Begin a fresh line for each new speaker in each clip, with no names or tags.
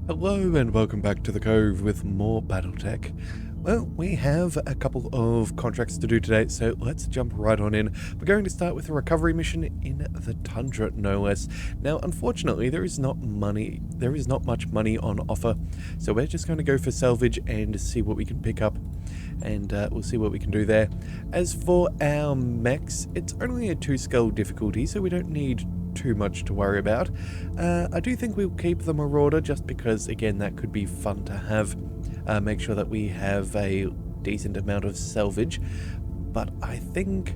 Hello and welcome back to the Cove with more BattleTech. Well, we have a couple of contracts to do today, so let's jump right on in. We're going to start with a recovery mission in the Tundra, no less. Now, unfortunately, there is not much money on offer, so we're just going to go for salvage and see what we can pick up, and we'll see what we can do there. As for our mechs, it's only a 2-scale difficulty, so we don't need too much to worry about. I do think we'll keep the Marauder just because, again, that could be fun to have. Make sure that we have a decent amount of salvage. But I think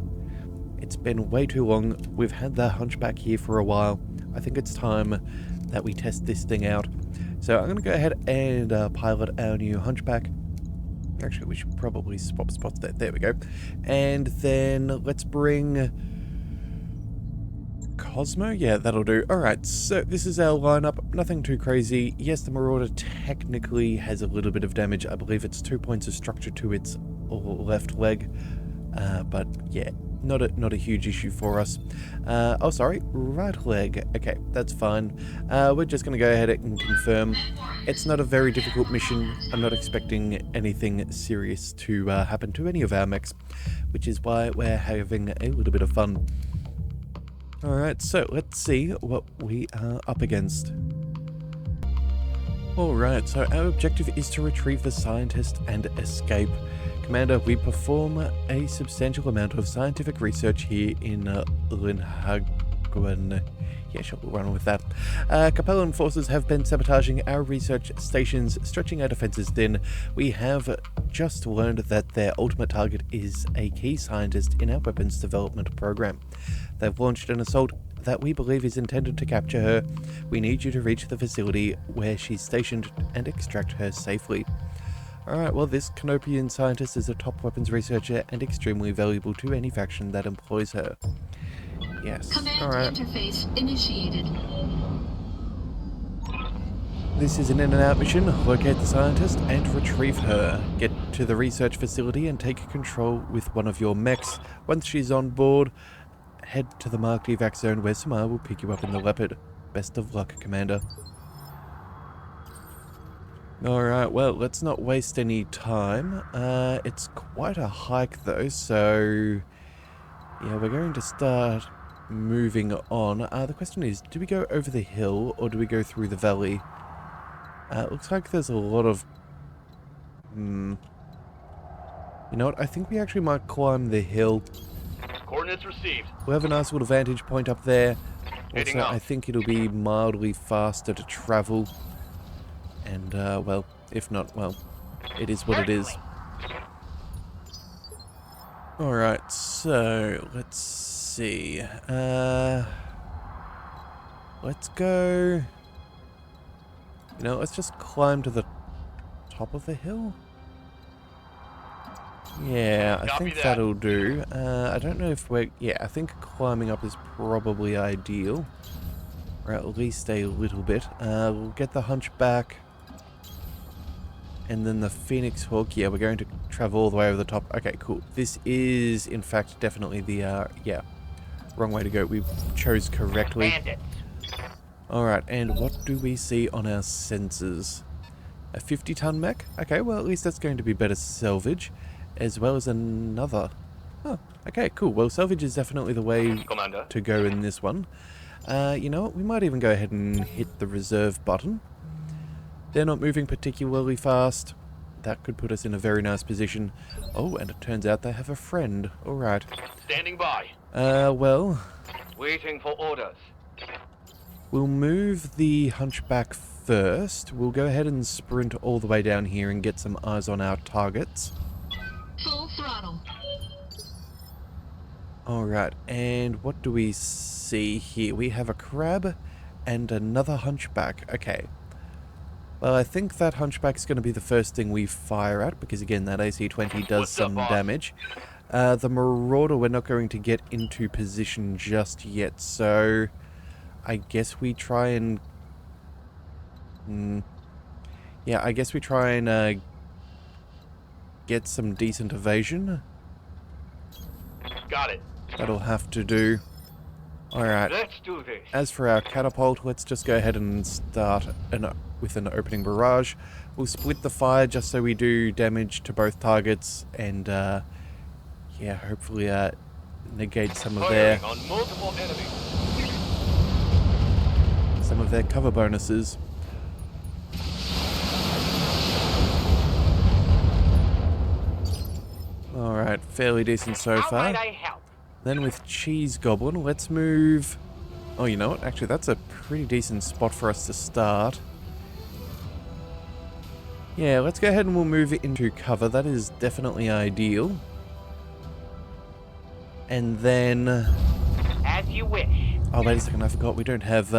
it's been way too long. We've had the Hunchback here for a while. I think it's time that we test this thing out. So I'm going to go ahead and pilot our new Hunchback. Actually, we should probably swap spots there. There we go. And then let's bring Cosmo? Yeah, that'll do. Alright, so this is our lineup. Nothing too crazy. Yes, the Marauder technically has a little bit of damage. I believe it's 2 points of structure to its left leg. But yeah, not a huge issue for us. Oh, sorry, right leg. Okay, that's fine. We're just going to go ahead and confirm. It's not a very difficult mission. I'm not expecting anything serious to happen to any of our mechs, which is why we're having a little bit of fun. Alright, so let's see what we are up against. Alright, so our objective is to retrieve the scientist and escape. Commander, we perform a substantial amount of scientific research here in Linhaguen. Yeah, sure, we'll run with that. Capellan forces have been sabotaging our research stations, stretching our defenses thin. We have just learned that their ultimate target is a key scientist in our weapons development program. They've launched an assault that we believe is intended to capture her. We need you to reach the facility where she's stationed and extract her safely. Alright, well, this Canopian scientist is a top weapons researcher and extremely valuable to any faction that employs her. Yes.
Command interface initiated.
This is an in-and-out mission. Locate the scientist and retrieve her. Get to the research facility and take control with one of your mechs. Once she's on board, head to the marked evac zone where Samar will pick you up in the Leopard. Best of luck, Commander. Alright, well, let's not waste any time. It's quite a hike though, so yeah, we're going to start moving on. The question is, do we go over the hill or do we go through the valley? It looks like there's a lot of... You know what? I think we actually might climb the hill.
Coordinates received.
We'll have a nice little vantage point up there.
Heading
Also,
up.
I think it'll be mildly faster to travel. And, well, if not, well, it is what it is. Alright, so, let's see. Let's go... You know, let's just climb to the top of the hill. Yeah, I think that'll do. I don't know if we're... Yeah, I think climbing up is probably ideal. Or at least a little bit. We'll get the Hunchback. And then the Phoenix Hawk. Yeah, we're going to travel all the way over the top. Okay, cool. This is, in fact, definitely the... yeah, wrong way to go. We chose correctly.
Bandits.
Alright, and what do we see on our sensors? A 50-ton mech? Okay, well, at least that's going to be better salvage. As well as another. Oh, okay, cool. Well, salvage is definitely the way
Commander.
to go in this one. You know what? We might even go ahead and hit the reserve button. They're not moving particularly fast. That could put us in a very nice position. Oh, and it turns out they have a friend. Alright.
Standing by.
Well...
Waiting for orders.
We'll move the Hunchback first. We'll go ahead and sprint all the way down here and get some eyes on our targets.
Full throttle.
Alright, and what do we see here? We have a crab and another Hunchback. Okay. Well, I think that Hunchback's going to be the first thing we fire at, because again, that AC-20 does
What's up,
some
boss?
damage. The Marauder we're not going to get into position just yet, so I guess we try and... yeah, I guess we try and get some decent evasion.
Got it.
That'll have to do. Alright,
Let's do this.
as for our catapult, let's just go ahead and start with an opening barrage. We'll split the fire just so we do damage to both targets and, yeah, hopefully negate some of
Firing on multiple enemies.
their cover bonuses. Alright, fairly decent so
How
far.
might I help?
Then with Cheese Goblin, let's move... Oh, you know what? Actually, that's a pretty decent spot for us to start. Yeah, let's go ahead and we'll move it into cover. That is definitely ideal. And then...
As you wish.
Oh, wait a second, I forgot. We don't have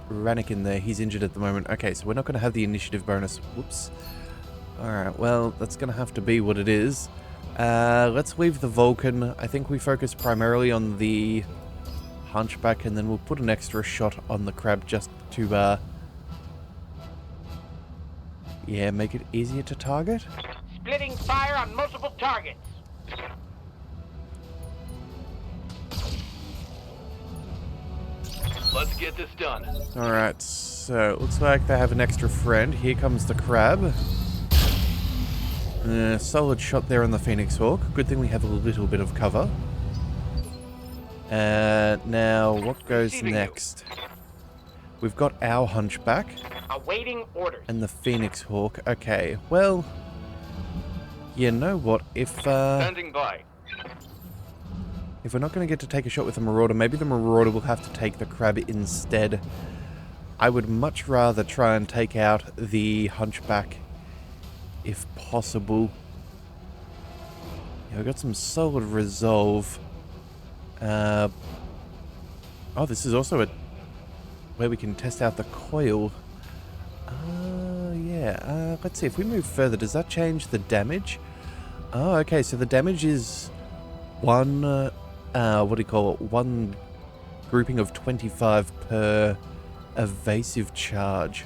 Rannick in there. He's injured at the moment. Okay, so we're not going to have the initiative bonus. Whoops. Alright, well, that's going to have to be what it is. Let's leave the Vulcan. I think we focus primarily on the Hunchback, and then we'll put an extra shot on the Crab just to, yeah, make it easier to target.
Splitting fire on multiple targets. Let's get this done.
Alright, so looks like they have an extra friend. Here comes the Crab. Solid shot there on the Phoenix Hawk. Good thing we have a little bit of cover. Now, what goes
Receiving
next? We've got our Hunchback
Awaiting orders.
and the Phoenix Hawk. Okay, well, you know what? If
Standing by.
we're not going to get to take a shot with the Marauder, maybe the Marauder will have to take the Crab instead. I would much rather try and take out the Hunchback if possible. Yeah, we've got some solid resolve. Oh, this is also where we can test out the coil. Yeah. Let's see, if we move further, does that change the damage? Oh, okay, so the damage is one, what do you call it? One grouping of 25 per evasive charge.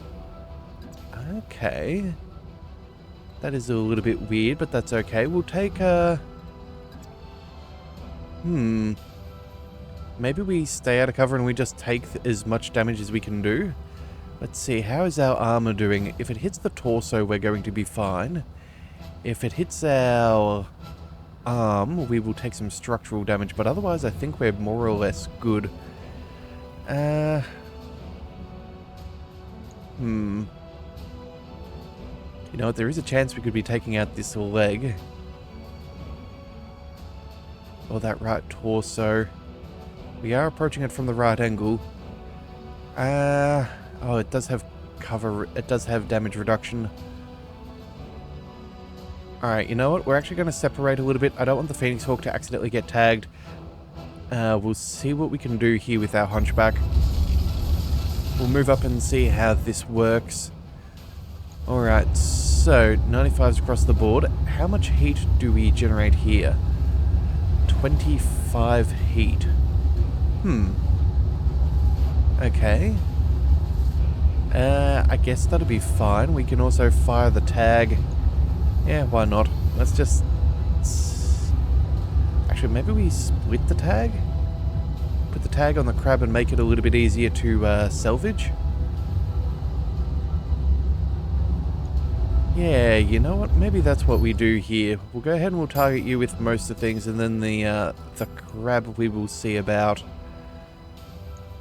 Okay. That is a little bit weird, but that's okay. We'll take maybe we stay out of cover and we just take as much damage as we can do. Let's see, how is our armor doing? If it hits the torso, we're going to be fine. If it hits our arm, we will take some structural damage, but otherwise I think we're more or less good. You know what, there is a chance we could be taking out this leg. Or that right torso. We are approaching it from the right angle. Oh, it does have cover. It does have damage reduction. Alright, you know what? We're actually going to separate a little bit. I don't want the Phoenix Hawk to accidentally get tagged. We'll see what we can do here with our Hunchback. We'll move up and see how this works. Alright, so 95s across the board. How much heat do we generate here? 25 heat. Okay. I guess that'll be fine. We can also fire the tag. Yeah, why not? Let's just... Actually, maybe we split the tag? Put the tag on the Crab and make it a little bit easier to salvage? Yeah, you know what? Maybe that's what we do here. We'll go ahead and we'll target you with most of the things, and then the Crab we will see about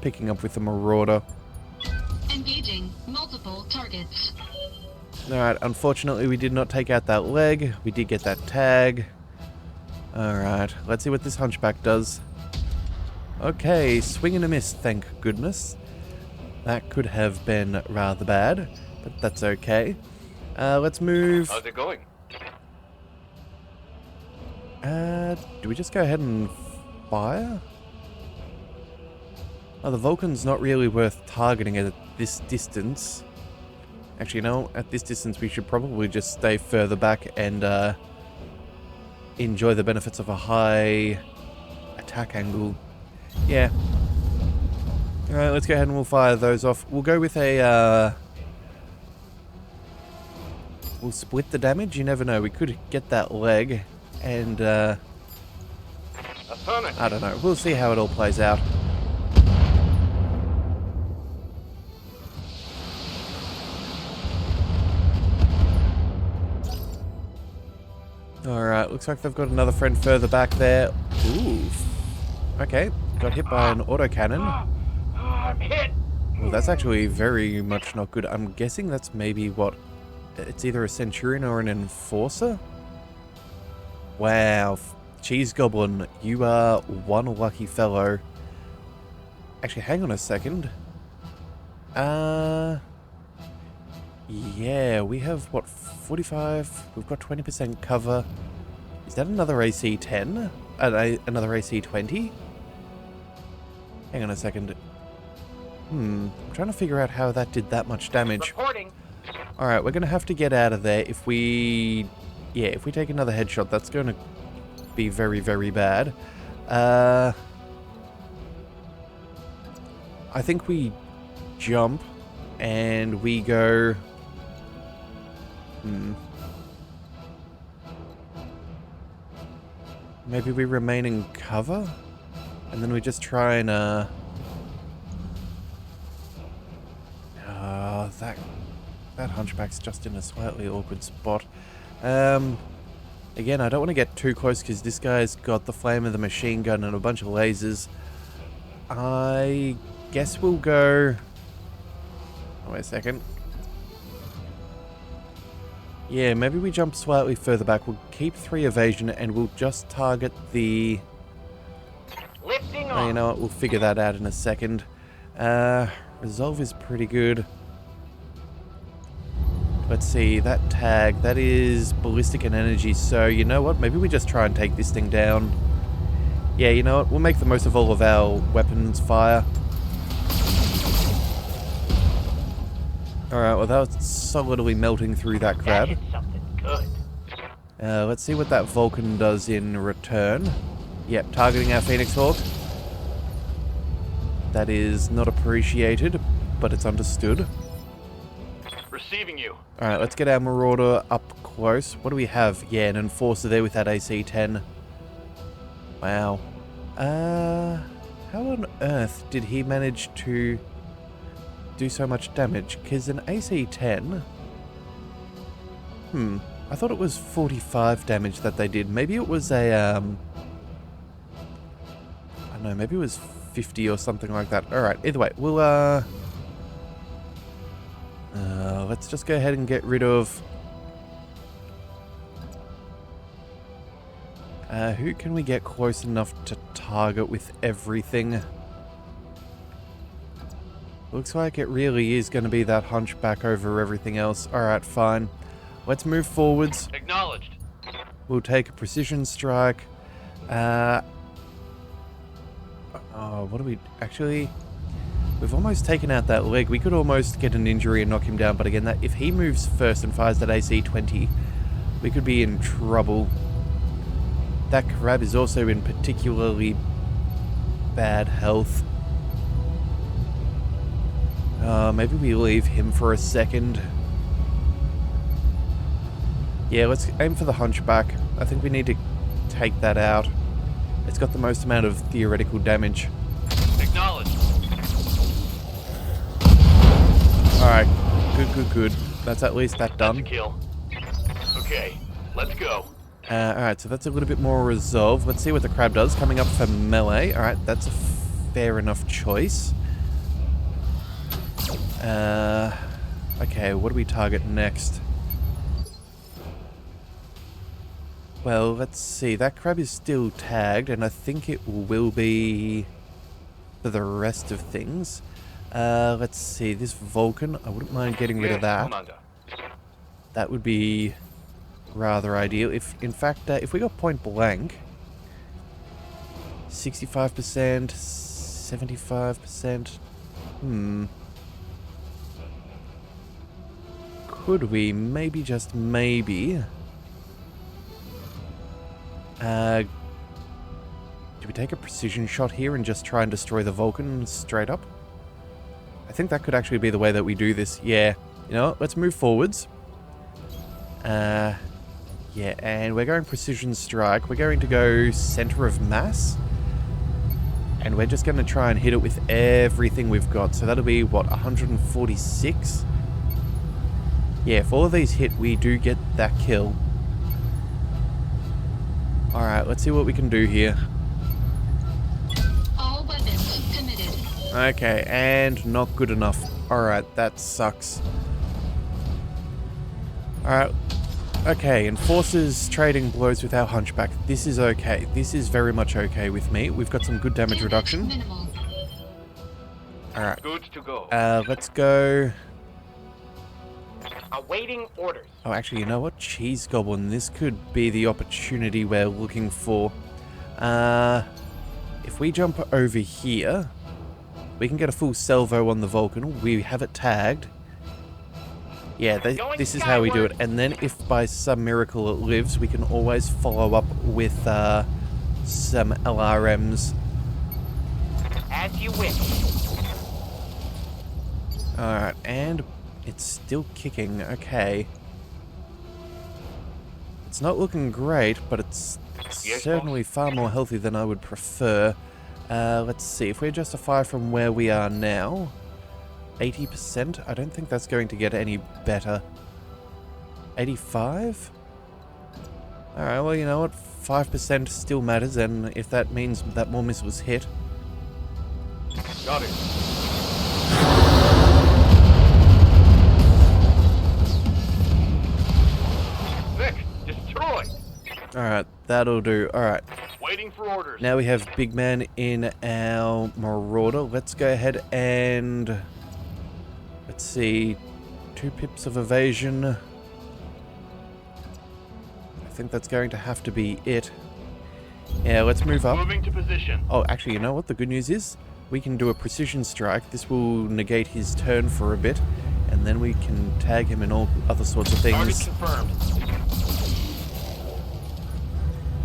picking up with the Marauder.
Engaging multiple targets.
Alright, unfortunately we did not take out that leg. We did get that tag. Alright, let's see what this Hunchback does. Okay, swing and a miss, thank goodness. That could have been rather bad, but that's okay. Let's move...
How's it going?
Do we just go ahead and fire? Oh, the Vulcan's not really worth targeting at this distance. Actually, no, at this distance we should probably just stay further back and enjoy the benefits of a high attack angle. Yeah. Alright, let's go ahead and we'll fire those off. We'll go with a... We'll split the damage, you never know. We could get that leg and... I don't know, we'll see how it all plays out. Alright, looks like they've got another friend further back there. Ooh. Okay, got hit by an autocannon.
I'm hit.
Well, that's actually very much not good. I'm guessing that's maybe what... It's either a Centurion or an Enforcer? Wow. Cheese Goblin, you are one lucky fellow. Actually, hang on a second. Yeah, we have, what, 45? We've got 20% cover. Is that another AC 10? Another AC 20? Hang on a second. I'm trying to figure out how that did that much damage.
Reporting.
Alright, we're going to have to get out of there. If we... Yeah, if we take another headshot, that's going to be very, very bad. I think we jump and we go... Maybe we remain in cover? And then we just try and, that hunchback's just in a slightly awkward spot. Again, I don't want to get too close because this guy's got the flame of the machine gun and a bunch of lasers. I guess we'll go... Oh, wait a second. Yeah, maybe we jump slightly further back. We'll keep 3 evasion and we'll just target the...
Lifting
Oh, you
off.
know what? We'll figure that out in a second. Resolve is pretty good. Let's see, that tag, that is ballistic and energy, so you know what? Maybe we just try and take this thing down. Yeah, you know what? We'll make the most of all of our weapons fire. Alright, well that was solidly melting through that
That
crab.
is something good.
Let's see what that Vulcan does in return. Yep, targeting our Phoenix Hawk. That is not appreciated, but it's understood.
Receiving you.
Alright, let's get our Marauder up close. What do we have? Yeah, an Enforcer there with that AC 10. Wow. How on earth did he manage to do so much damage? Because an AC 10... I thought it was 45 damage that they did. Maybe it was a, I don't know, maybe it was 50 or something like that. Alright, either way, we'll, let's just go ahead and get rid of... who can we get close enough to target with everything? Looks like it really is going to be that hunchback over everything else. Alright, fine. Let's move forwards.
Acknowledged.
We'll take a precision strike. Oh, what do we... Actually, we've almost taken out that leg. We could almost get an injury and knock him down. But again, that if he moves first and fires that AC 20, we could be in trouble. That crab is also in particularly bad health. Maybe we leave him for a second. Yeah, let's aim for the hunchback. I think we need to take that out. It's got the most amount of theoretical damage.
Acknowledged.
Alright, good. That's at least that
That's a
done.
kill. Okay, let's go.
Alright, so that's a little bit more resolve. Let's see what the crab does. Coming up for melee. Alright, that's a fair enough choice. Okay, what do we target next? Well, let's see. That crab is still tagged, and I think it will be for the rest of things. Let's see. This Vulcan, I wouldn't mind getting rid of that.
Commander.
That would be rather ideal. If, in fact, if we got point blank, 65%, 75%, could we maybe, just maybe, do we take a precision shot here and just try and destroy the Vulcan straight up? I think that could actually be the way that we do this. Yeah. You know what? Let's move forwards. Yeah, and we're going precision strike. We're going to go center of mass. And we're just going to try and hit it with everything we've got. So that'll be, what, 146? Yeah, if all of these hit, we do get that kill. Alright, let's see what we can do here.
All weapons committed.
Okay, and not good enough. Alright, that sucks. Alright. Okay, enforcers trading blows with our hunchback. This is okay. This is very much okay with me. We've got some good damage reduction.
Minimal.
Good to go.
Let's go.
Awaiting orders.
Oh, actually, you know what? Cheese Goblin. This could be the opportunity we're looking for. If we jump over here, we can get a full salvo on the Vulcan. We have it tagged. Yeah, this is how we do it. And then if by some miracle it lives, we can always follow up with some LRMs.
As you wish.
Alright, and it's still kicking. Okay. It's not looking great, but it's certainly far more healthy than I would prefer. Let's see, if we adjust the fire from where we are now, 80%? I don't think that's going to get any better. 85? Alright, well, you know what? 5% still matters, and if that means that more missiles hit.
Got it. Vic, destroy.
Alright, that'll do. Alright.
Waiting for orders.
Now we have Big Man in our Marauder. Let's go ahead and... Let's see. 2 pips of evasion. I think that's going to have to be it. Yeah, let's move up.
Moving to position.
Oh, actually, you know what the good news is? We can do a precision strike. This will negate his turn for a bit. And then we can tag him in all other sorts of
Target
things.
confirmed.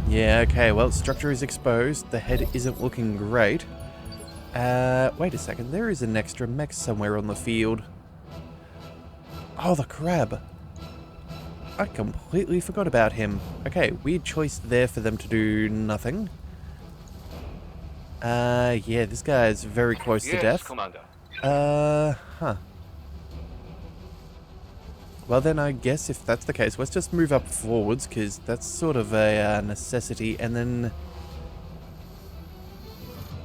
Yeah, okay, well, structure is exposed. The head isn't looking great. Wait a second. There is an extra mech somewhere on the field. Oh, the crab. I completely forgot about him. Okay, weird choice there for them to do nothing. Yeah, this guy is very close to death.
Commander.
Huh. Well then, I guess if that's the case, let's just move up forwards, because that's sort of a necessity, and then...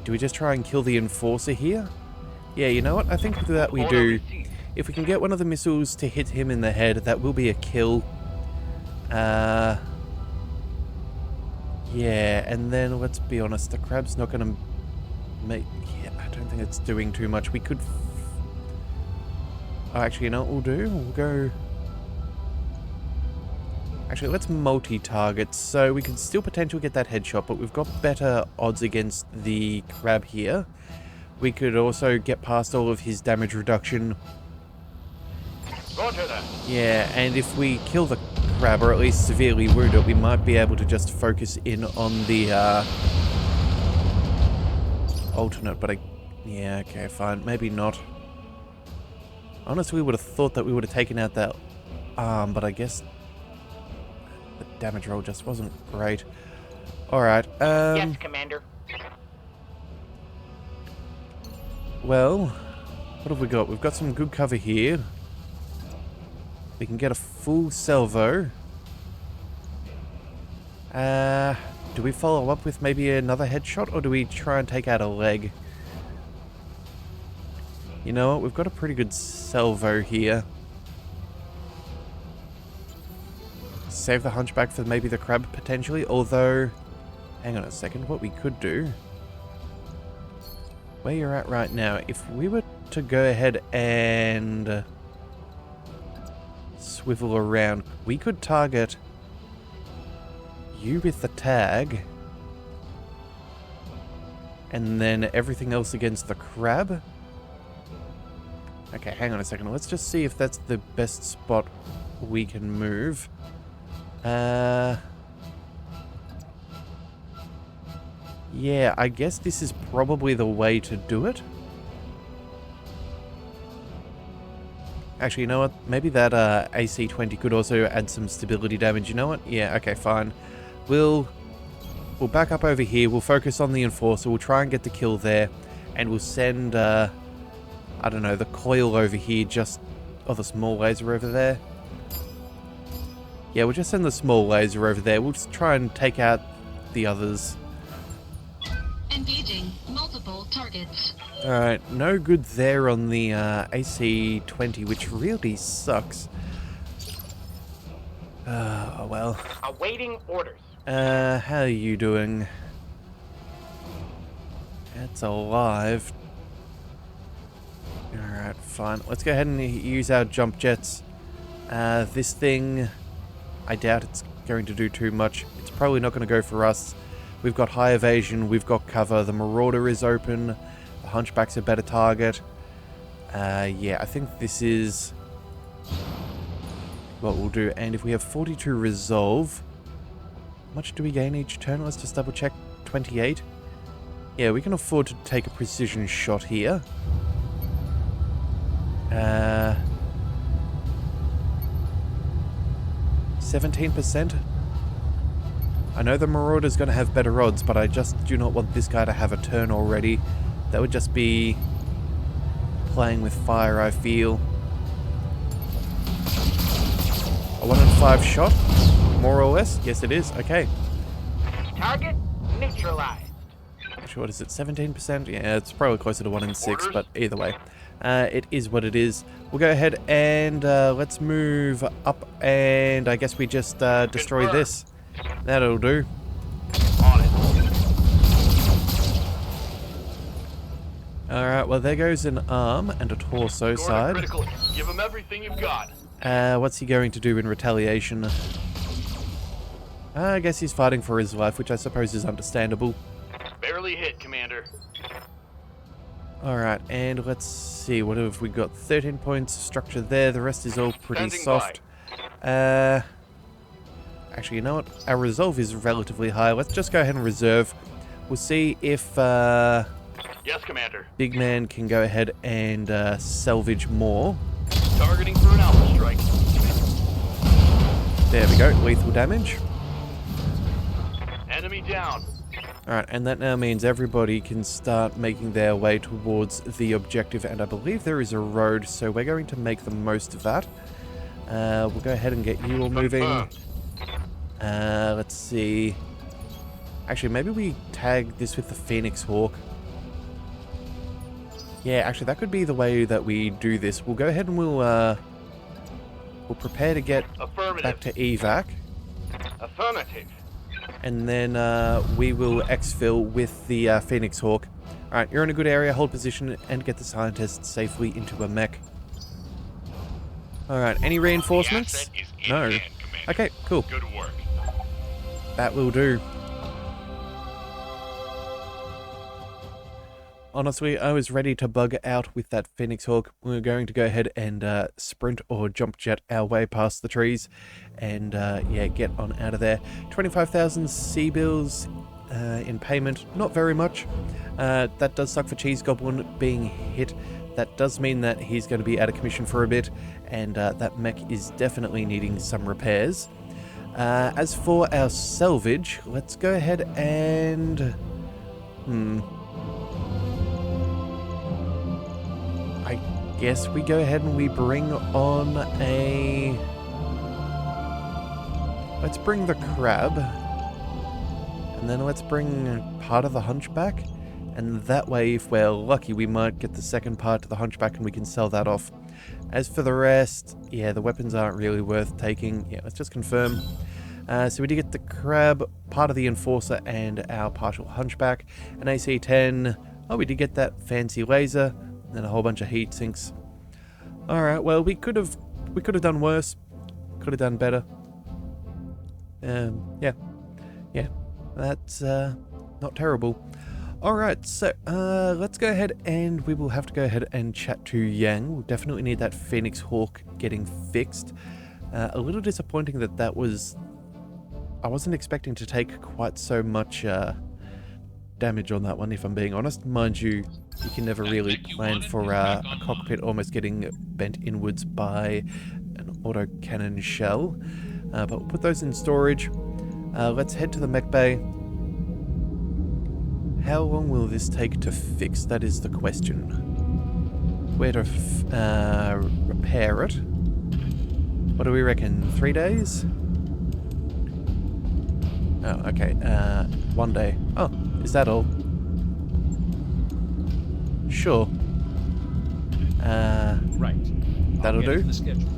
Do we just try and kill the Enforcer here? Yeah, you know what? I think that we do. If we can get one of the missiles to hit him in the head, that will be a kill. Yeah, and then, let's be honest, the crab's not going to make... Yeah, I don't think it's doing too much. We could... Oh, actually, you know what we'll do? We'll go... Actually, let's multi-target, so we can still potentially get that headshot, but we've got better odds against the crab here. We could also get past all of his damage reduction.
Roger that.
Yeah, and if we kill the crab, or at least severely wound it, we might be able to just focus in on the alternate, but yeah, okay, fine. Maybe not. Honestly, we would have thought that we would have taken out that arm, but I guess the damage roll just wasn't great. Alright,
Yes, Commander.
well, what have we got? We've got some good cover here. We can get a full salvo. Do we follow up with maybe another headshot, or do we try and take out a leg? You know what? We've got a pretty good salvo here. Save the hunchback for maybe the crab, potentially. Although, hang on a second. What we could do... Where you're at right now, if we were to go ahead and... swivel around, we could target you with the tag, and then everything else against the crab. Okay, hang on a second. Let's just see if that's the best spot we can move. Yeah, I guess this is probably the way to do it. Actually, you know what? Maybe that AC-20 could also add some stability damage. You know what? Yeah, okay, fine. We'll back up over here. We'll focus on the Enforcer. We'll try and get the kill there. And we'll send, I don't know, the coil over here just... Oh, the small laser over there. Yeah, we'll just send the small laser over there. We'll just try and take out the others.
Engaging multiple targets.
Alright, no good there on the AC-20, which really sucks. Oh well.
Awaiting orders.
How are you doing? It's alive. Alright, fine. Let's go ahead and use our jump jets. This thing, I doubt it's going to do too much. It's probably not going to go for us. We've got high evasion, we've got cover, the Marauder is open, the Hunchback's a better target. Yeah, I think this is what we'll do. And if we have 42 resolve, how much do we gain each turn? Let's just double check. 28. Yeah, we can afford to take a precision shot here. 17%. I know the Marauder's going to have better odds, but I just do not want this guy to have a turn already. That would just be playing with fire, I feel. A 1 in 5 shot? More or less? Yes, it is. Okay.
Target neutralized.
What is it? 17%? Yeah, it's probably closer to 1 in 6, but either way. It is what it is. We'll go ahead and let's move up, and I guess we just destroy this. That'll do.
On it.
Alright, well there goes an arm and a torso
Score
side.
critically. Give him everything you've got.
What's he going to do in retaliation? I guess he's fighting for his life, which I suppose is understandable.
Barely hit, Commander.
Alright, and let's see, what have we got? 13 points structure there, the rest is all pretty
Standing
soft. Actually, you know what? Our resolve is relatively high. Let's just go ahead and reserve. We'll see if
Yes, Commander.
Big Man can go ahead and salvage more.
Targeting for an alpha strike.
There we go, lethal damage.
Enemy down.
Alright, and that now means everybody can start making their way towards the objective, and I believe there is a road, so we're going to make the most of that. We'll go ahead and get you all moving.
Confirmed.
Let's see. Actually, maybe we tag this with the Phoenix Hawk. Yeah, actually, that could be the way that we do this. We'll go ahead and we'll prepare to get
Affirmative.
back to evac,
Affirmative.
and then we will exfil with the Phoenix Hawk. Alright, you're in a good area, hold position, and get the scientists safely into a mech. Alright, any reinforcements? No. Okay, cool.
Good work.
That will do. Honestly, I was ready to bug out with that Phoenix Hawk. We were going to go ahead and sprint or jump jet our way past the trees and, yeah, get on out of there. 25,000 sea bills in payment. Not very much. That does suck for Cheese Goblin being hit. That does mean that he's going to be out of commission for a bit, and that mech is definitely needing some repairs. As for our salvage, let's go ahead and... I guess we go ahead and we bring on a... Let's bring the crab. And then let's bring part of the hunchback. And that way, if we're lucky, we might get the second part to the hunchback and we can sell that off. As for the rest, yeah, the weapons aren't really worth taking. Yeah, let's just confirm. So we did get the crab, part of the enforcer, and our partial hunchback. An AC-10. Oh, we did get that fancy laser. And a whole bunch of heat sinks. Alright, well, we could have done worse. Could have done better. Yeah. That's not terrible. Alright, so let's go ahead and we will have to go ahead and chat to Yang. We'll definitely need that Phoenix Hawk getting fixed. A little disappointing that was... I wasn't expecting to take quite so much damage on that one, if I'm being honest. Mind you, you can never really plan for a cockpit almost getting bent inwards by an autocannon shell. But we'll put those in storage. Let's head to the mech bay. How long will this take to fix? That is the question. Where to repair it? What do we reckon? 3 days? Oh, okay. One day. Oh, is that all? Sure.
Right.
That'll
I'll get
do.
into the schedule.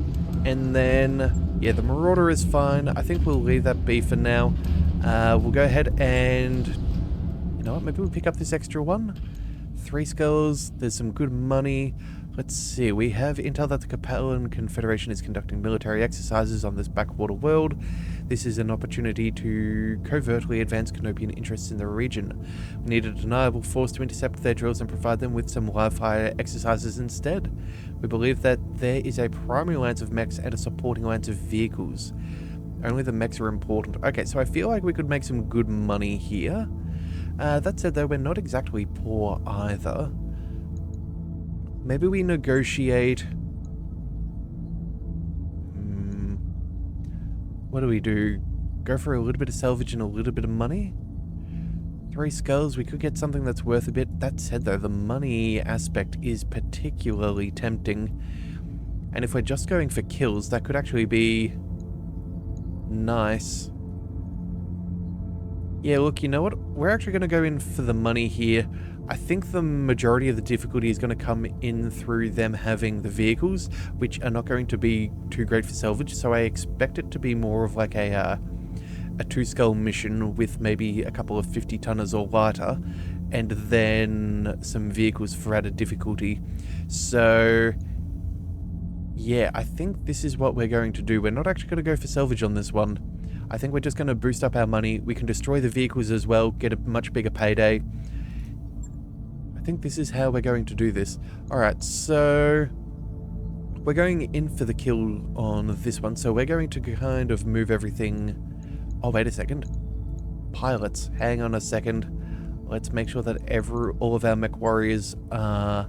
And then, yeah, the Marauder is fine. I think we'll leave that be for now. We'll go ahead and, you know what, maybe we'll pick up this extra one. 3 skulls, there's some good money. Let's see, we have intel that the Capellan Confederation is conducting military exercises on this backwater world. This is an opportunity to covertly advance Canopian interests in the region. We need a deniable force to intercept their drills and provide them with some live-fire exercises instead. We believe that there is a primary lance of mechs and a supporting lance of vehicles. Only the mechs are important. Okay, so I feel like we could make some good money here. That said, though, we're not exactly poor either. Maybe we negotiate... What do we do? Go for a little bit of salvage and a little bit of money? 3 skulls, we could get something that's worth a bit. That said, though, the money aspect is particularly tempting. And if we're just going for kills, that could actually be nice. Yeah, look, you know what? We're actually going to go in for the money here. I think the majority of the difficulty is going to come in through them having the vehicles, which are not going to be too great for salvage, so I expect it to be more of like a 2-skull mission with maybe a couple of 50-tonners or lighter, and then some vehicles for added difficulty. So, yeah, I think this is what we're going to do. We're not actually going to go for salvage on this one. I think we're just going to boost up our money. We can destroy the vehicles as well, get a much bigger payday. I think this is how we're going to do this. Alright, so we're going in for the kill on this one. So we're going to kind of move everything... Oh, wait a second. Pilots, hang on a second. Let's make sure that all of our MechWarriors are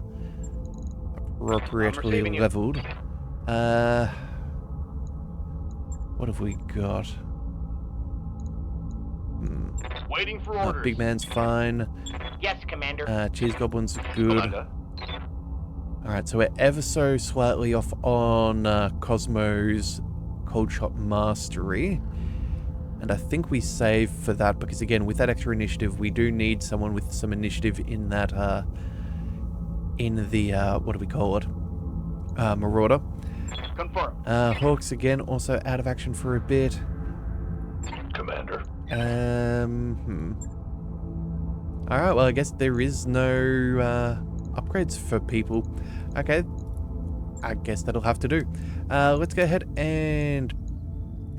appropriately leveled. What have we got?
Waiting for orders.
Big Man's fine.
Yes, Commander.
Cheese Goblin's good.
Commander.
Alright, so we're ever so slightly off on Cosmo's Cold Shot Mastery. And I think we save for that because, again, with that extra initiative, we do need someone with some initiative in that, what do we call it? Marauder.
Confirm.
Hawks, again, also out of action for a bit.
Commander.
Alright, well, I guess there is no upgrades for people. Okay, I guess that'll have to do. Let's go ahead and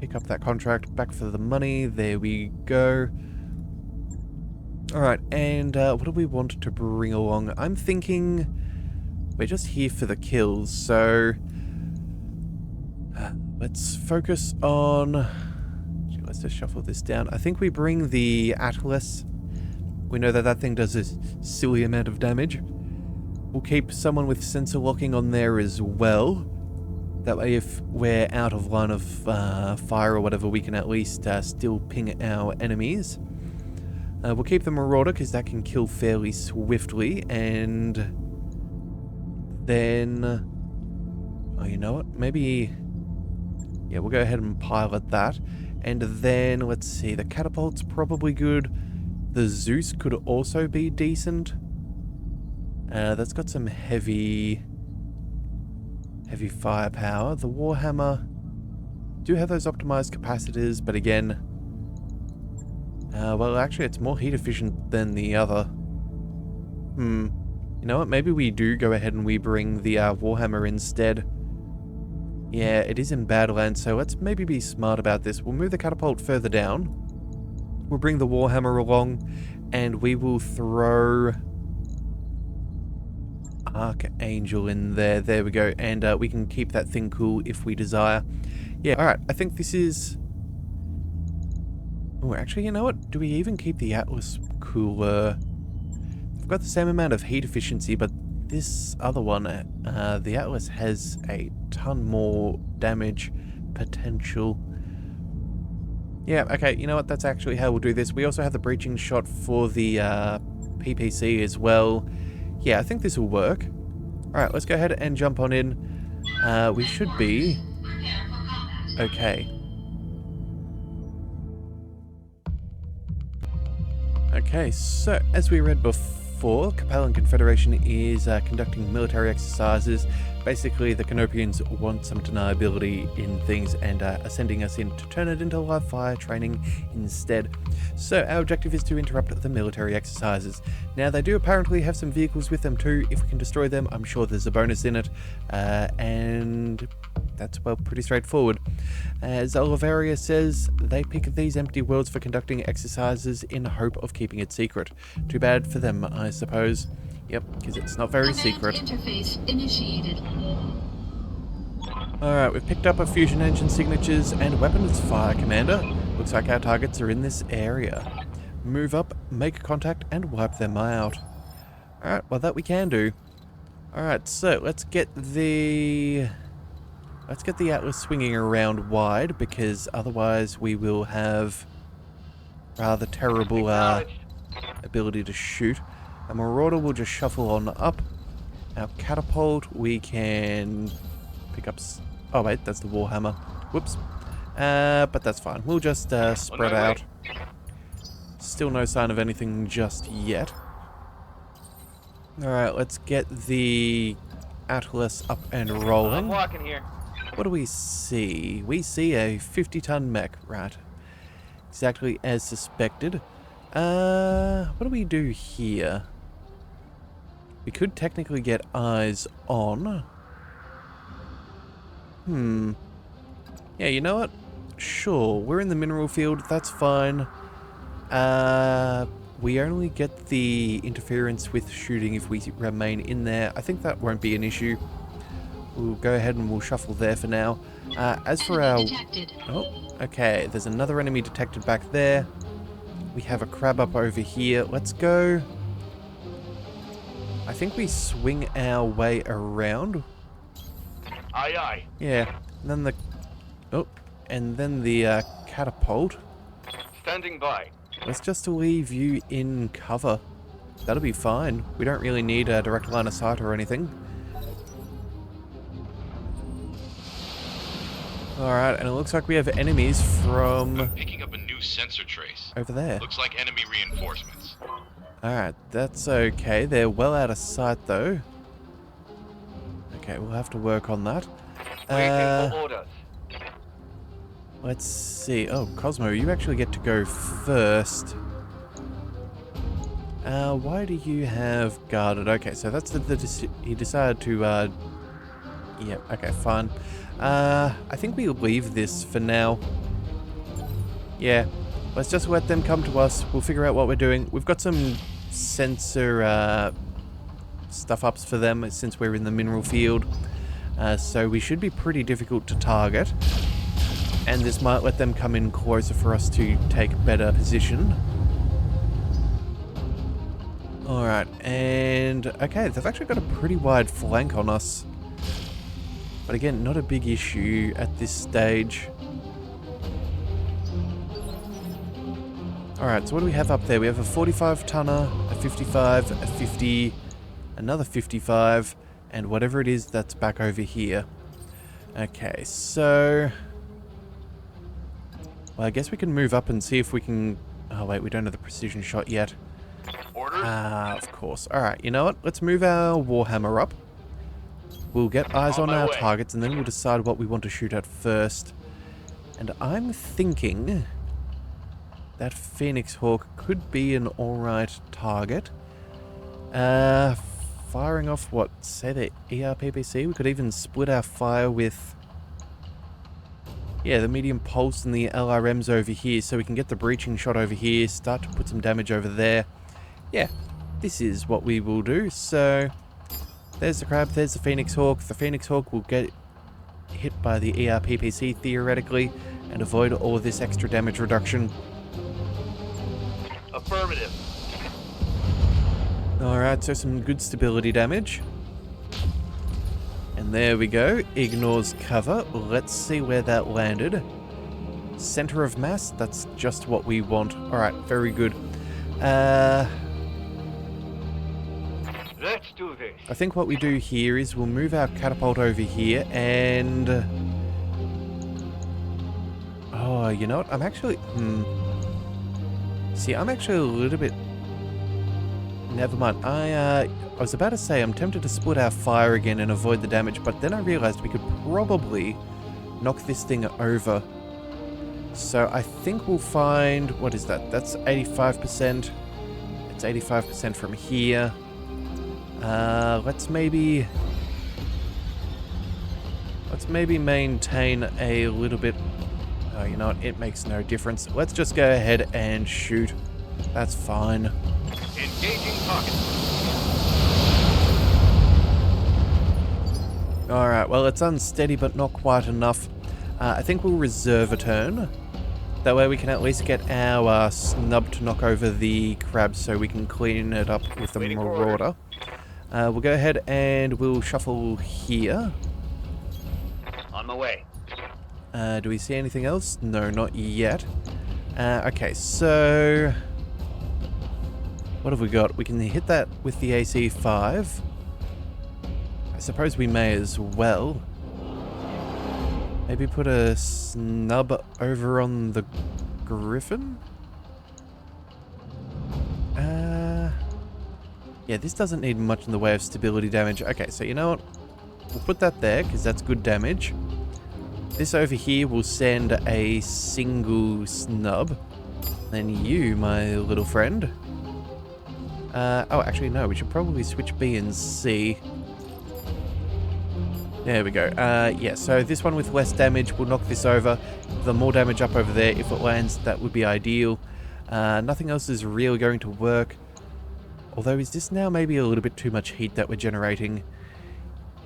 pick up that contract. Back for the money. There we go. Alright, and what do we want to bring along? I'm thinking we're just here for the kills, so let's focus on... Let's just shuffle this down. I think we bring the Atlas. We know that that thing does a silly amount of damage. We'll keep someone with sensor locking on there as well. That way, if we're out of line of fire or whatever, we can at least still ping our enemies. We'll keep the Marauder because that can kill fairly swiftly. And then... Oh, you know what? Maybe... Yeah, we'll go ahead and pilot that. And then, let's see, the catapult's probably good. The Zeus could also be decent. That's got some heavy firepower. The Warhammer do have those optimized capacitors, but again, well, actually, it's more heat efficient than the other. You know what? Maybe we do go ahead and we bring the Warhammer instead. Yeah, it is in Badlands, so let's maybe be smart about this. We'll move the catapult further down. We'll bring the Warhammer along, and we will throw Archangel in there. There we go. And we can keep that thing cool if we desire. Yeah, alright. I think this is... Oh, actually, you know what? Do we even keep the Atlas cooler? We've got the same amount of heat efficiency, but this other one, the Atlas has a ton more damage potential. Yeah, okay, you know what? That's actually how we'll do this. We also have the breaching shot for the PPC as well. Yeah, I think this will work. Alright, let's go ahead and jump on in. We should be... Okay. Okay, so as we read before, Capellan Confederation is conducting military exercises. Basically, the Canopians want some deniability in things and are sending us in to turn it into live fire training instead. So our objective is to interrupt the military exercises. Now, they do apparently have some vehicles with them too. If we can destroy them, I'm sure there's a bonus in it. And that's, well, pretty straightforward. As Oliveria says, they pick these empty worlds for conducting exercises in hope of keeping it secret. Too bad for them, I suppose. Yep, because it's not very secret.
Interface initiated.
Alright, we've picked up our fusion engine signatures and weapons fire, Commander. Looks like our targets are in this area. Move up, make contact, and wipe them out. Alright, well that we can do. Alright, so let's get the Atlas swinging around wide, because otherwise we will have rather terrible ability to shoot. A Marauder will just shuffle on up. Our Catapult, we can pick up... Oh wait, that's the Warhammer. Whoops. But that's fine. We'll just spread out. Still no sign of anything just yet. Alright, let's get the Atlas up and rolling.
I'm walking here.
What do we see? We see a 50-ton mech, right? Exactly as suspected. What do we do here? We could technically get eyes on. Yeah, you know what? Sure, we're in the mineral field, that's fine. We only get the interference with shooting if we remain in there. I think that won't be an issue. We'll go ahead and we'll shuffle there for now. As for our... Oh, okay, there's another enemy detected back there. We have a crab up over here. Let's go... I think we swing our way around.
Aye, aye.
Yeah, and then the... Oh, and then the catapult.
Standing by.
Let's just leave you in cover. That'll be fine. We don't really need a direct line of sight or anything. Alright, and it looks like we have enemies from...
I'm picking up a new sensor trace.
over there.
Looks like enemy reinforcements.
Alright, that's okay. They're well out of sight, though. Okay, we'll have to work on that.
Waiting for orders.
Let's see. Oh, Cosmo, you actually get to go first. Why do you have guarded? Okay, so that's he decided to, yeah, okay, fine. I think we leave this for now. Yeah, let's just let them come to us. We'll figure out what we're doing. We've got some sensor, stuff-ups for them since we're in the mineral field. So we should be pretty difficult to target. And this might let them come in closer for us to take better position. Alright, and... okay, they've actually got a pretty wide flank on us. But again, not a big issue at this stage. Alright, so what do we have up there? We have a 45-tonner, a 55, a 50, another 55, and whatever it is that's back over here. Okay, so... well, I guess we can move up and see if we can... oh, wait, we don't have the precision shot yet.
Orders?
Of course. Alright, you know what? Let's move our Warhammer up. We'll get eyes on our targets, and then we'll decide what we want to shoot at first. And I'm thinking that Phoenix Hawk could be an alright target. Firing off, what, say the ERPPC? We could even split our fire with... yeah, the medium pulse and the LRMs over here, so we can get the breaching shot over here, start to put some damage over there. Yeah, this is what we will do. So, there's the crab, there's the Phoenix Hawk. The Phoenix Hawk will get hit by the ERPPC theoretically and avoid all of this extra damage reduction.
Affirmative.
Alright, so some good stability damage. And there we go. Ignores cover. Let's see where that landed. Center of mass. That's just what we want. Alright, very good.
Let's do this.
I think what we do here is we'll move our catapult over here and... oh, you know what? I'm actually... see, I'm actually a little bit never mind. I was about to say I'm tempted to split our fire again and avoid the damage, but then I realized we could probably knock this thing over. So I think we'll find, what is that? That's 85%. It's 85% from here. Let's maybe maintain a little bit. Oh, you know what? It makes no difference. Let's just go ahead and shoot. That's fine.
Engaging target.
Alright, well, it's unsteady, but not quite enough. I think we'll reserve a turn. That way we can at least get our snub to knock over the crab so we can clean it up with the marauder. We'll go ahead and we'll shuffle here.
On my way.
Do we see anything else? No, not yet. Okay, so what have we got? We can hit that with the AC-5. I suppose we may as well. Maybe put a snub over on the Griffin? Yeah, this doesn't need much in the way of stability damage. Okay, so you know what? We'll put that there, because that's good damage. This over here will send a single snub. Then you, my little friend. Oh, actually, no. We should probably switch B and C. There we go. Yeah, so this one with less damage will knock this over. The more damage up over there, if it lands, that would be ideal. Nothing else is really going to work. Although, is this now maybe a little bit too much heat that we're generating?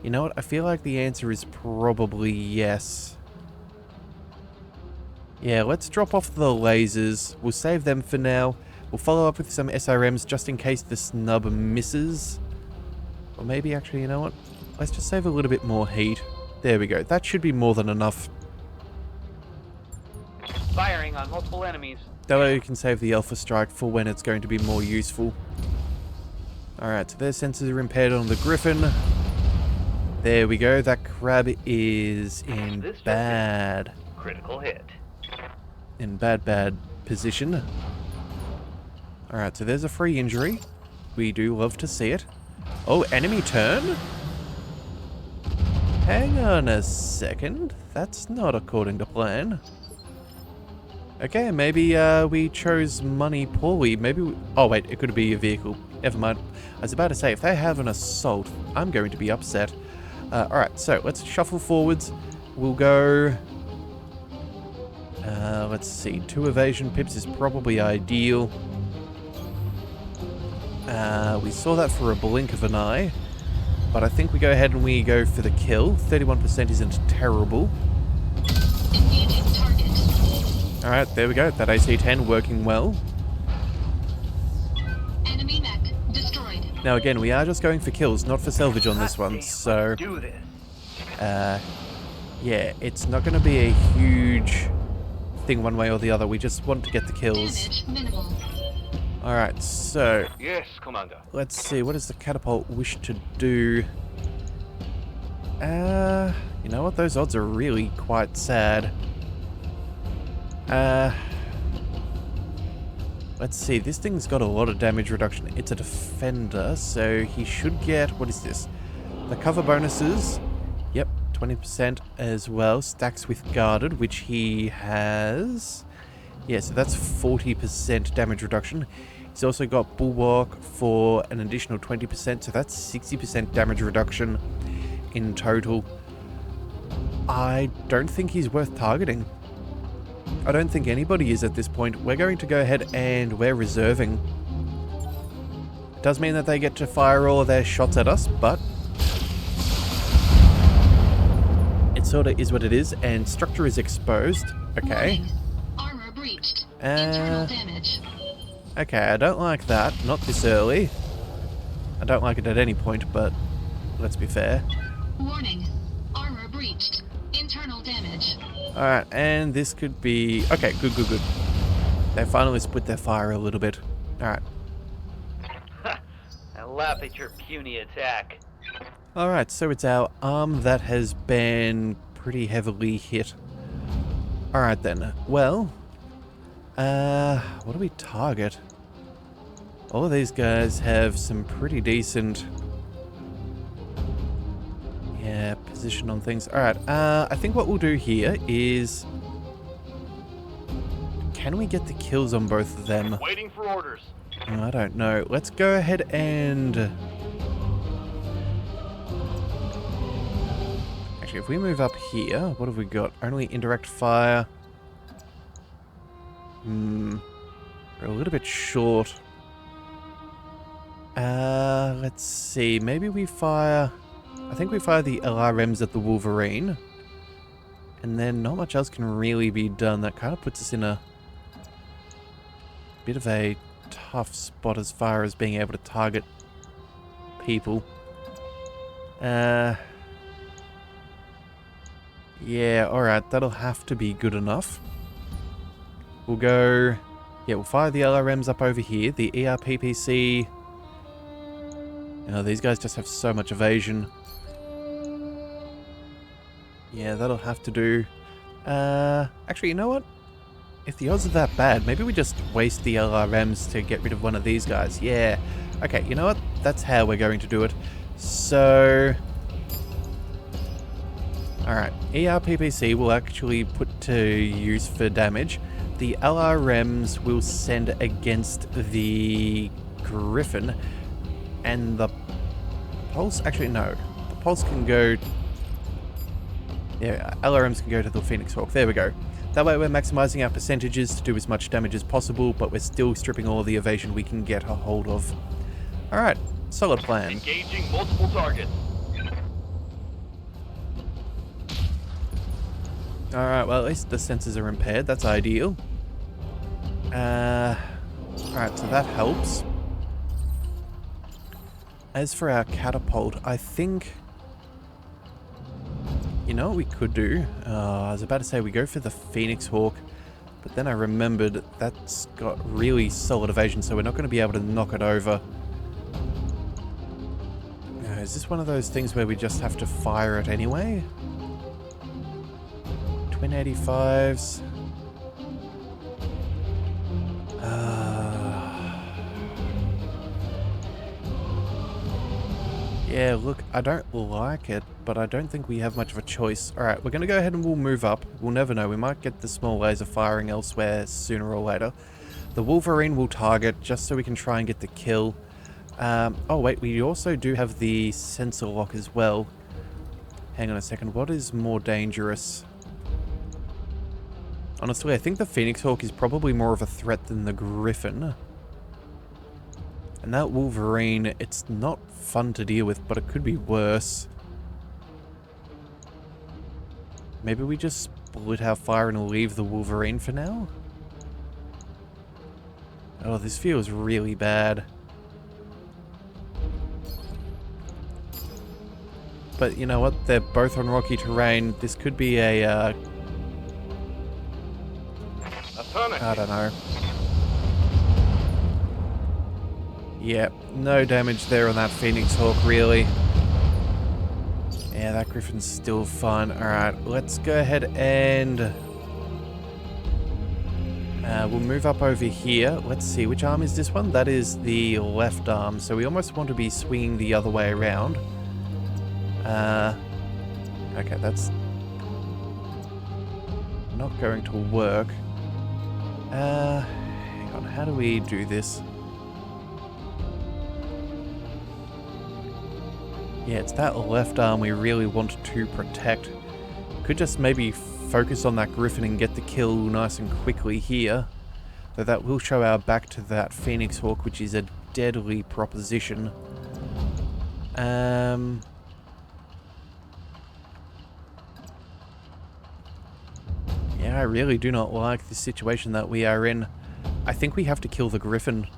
You know what? I feel like the answer is probably yes. Yeah, let's drop off the lasers. We'll save them for now. We'll follow up with some SRMs just in case the snub misses. Or maybe, actually, you know what? Let's just save a little bit more heat. There we go. That should be more than enough.
Firing on multiple enemies.
That way we can save the Alpha Strike for when it's going to be more useful. Alright, so their sensors are impaired on the Griffin. There we go. That crab is in bad...
Critical hit.
In bad position. Alright, so there's a free injury. We do love to see it. Oh, enemy turn? Hang on a second. That's not according to plan. Okay, maybe we chose money poorly. Maybe we... Oh, wait, it could be a vehicle. Never mind. I was about to say, if they have an assault, I'm going to be upset. Alright, so let's shuffle forwards. We'll go... let's see. 2 evasion pips is probably ideal. We saw that for a blink of an eye. But I think we go ahead and we go for the kill. 31% isn't terrible.
Engaging target.
Alright, there we go. That AC-10 working well.
Enemy mech destroyed.
Now again, we are just going for kills, not for salvage on this one, so...
Do this.
Yeah, it's not going to be a huge thing one way or the other. We just want to get the kills.
Damage minimal.
Alright, so...
Yes, Commander.
Let's see, what does the catapult wish to do? You know what? Those odds are really quite sad. Let's see, this thing's got a lot of damage reduction. It's a defender, so he should get... What is this? The cover bonuses. Yep, 20% as well. Stacks with guarded, which he has. Yeah, so that's 40% damage reduction. He's also got bulwark for an additional 20%, so that's 60% damage reduction in total. I don't think he's worth targeting. I don't think anybody is at this point. We're going to go ahead and we're reserving. It does mean that they get to fire all of their shots at us, but it sort of is what it is, and structure is exposed. Okay.
Warning. Armor breached. Internal damage.
Okay, I don't like that. Not this early. I don't like it at any point, but let's be fair.
Warning. Armor breached. Internal damage.
Alright, and this could be... Okay, good. They finally split their fire a little bit. Alright.
I laugh at your puny attack.
Alright, so it's our arm that has been pretty heavily hit. Alright then. Well... what do we target? All of these guys have some pretty decent, yeah, position on things. Alright, I think what we'll do here is... Can we get the kills on both of them?
Waiting for orders.
I don't know. Let's go ahead and... Actually, if we move up here, what have we got? Only indirect fire. We're a little bit short. Let's see. Maybe we fire... I think we fire the LRMs at the Wolverine. And then not much else can really be done. That kind of puts us in a bit of a tough spot as far as being able to target people. Yeah, alright. That'll have to be good enough. We'll go... Yeah, we'll fire the LRMs up over here. The ERPPC... You know, these guys just have so much evasion. Yeah, that'll have to do. Actually, you know what? If the odds are that bad, maybe we just waste the LRMs to get rid of one of these guys. Yeah. Okay, you know what? That's how we're going to do it. So... Alright, ERPPC will actually put to use for damage. The LRMs will send against the Griffin. And the Pulse... Actually, no. The Pulse can go... Yeah, LRMs can go to the Phoenix Hawk. There we go. That way we're maximizing our percentages to do as much damage as possible, but we're still stripping all the evasion we can get a hold of. Alright, solid plan.
Engaging multiple targets.
Alright, well at least the sensors are impaired. That's ideal. Alright, so that helps. As for our catapult, I think... You know what we could do? I was about to say we go for the Phoenix Hawk, but then I remembered that's got really solid evasion, so we're not going to be able to knock it over. Is this one of those things where we just have to fire it anyway? Twin 85s. Yeah, look, I don't like it, but I don't think we have much of a choice. Alright, we're going to go ahead and we'll move up. We'll never know. We might get the small laser firing elsewhere sooner or later. The Wolverine will target just so we can try and get the kill. Oh, wait, we also do have the sensor lock as well. Hang on a second. What is more dangerous? Honestly, I think the Phoenix Hawk is probably more of a threat than the Griffin. And that Wolverine, it's not fun to deal with, but it could be worse. Maybe we just split our fire and leave the Wolverine for now? Oh, this feels really bad. But you know what? They're both on rocky terrain. This could be a, I don't know. Yep, no damage there on that Phoenix Hawk, really. Yeah, that Griffin's still fun. Alright, let's go ahead and... we'll move up over here. Let's see, which arm is this one? That is the left arm, so we almost want to be swinging the other way around. Okay, that's not going to work. Hang on, how do we do this? Yeah, it's that left arm we really want to protect. Could just maybe focus on that Griffin and get the kill nice and quickly here. Though that will show our back to that Phoenix Hawk, which is a deadly proposition. Yeah, I really do not like the situation that we are in. I think we have to kill the Griffin.